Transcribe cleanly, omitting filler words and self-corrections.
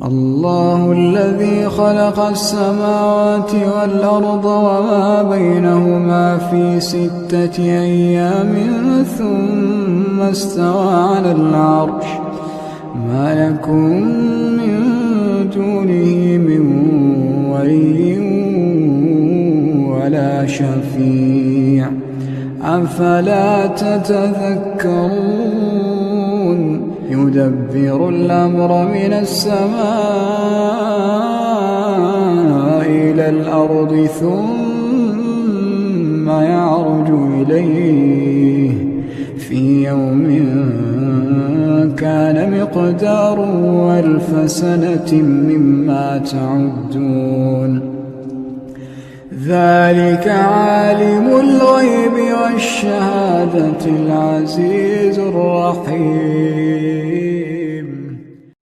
الله الذي خلق السماوات والأرض وما بينهما في 6 أيام ثم استوى على العرش ما لكم من دونه من ولي ولا شفيع أفلا تتذكرون يدبر الأمر من السماء إلى الأرض ثم يعرج إليه في يوم كان مقداره 1000 سنة مما تعدون ذلك عالم الغيب والشهادة العزيز الرحيم.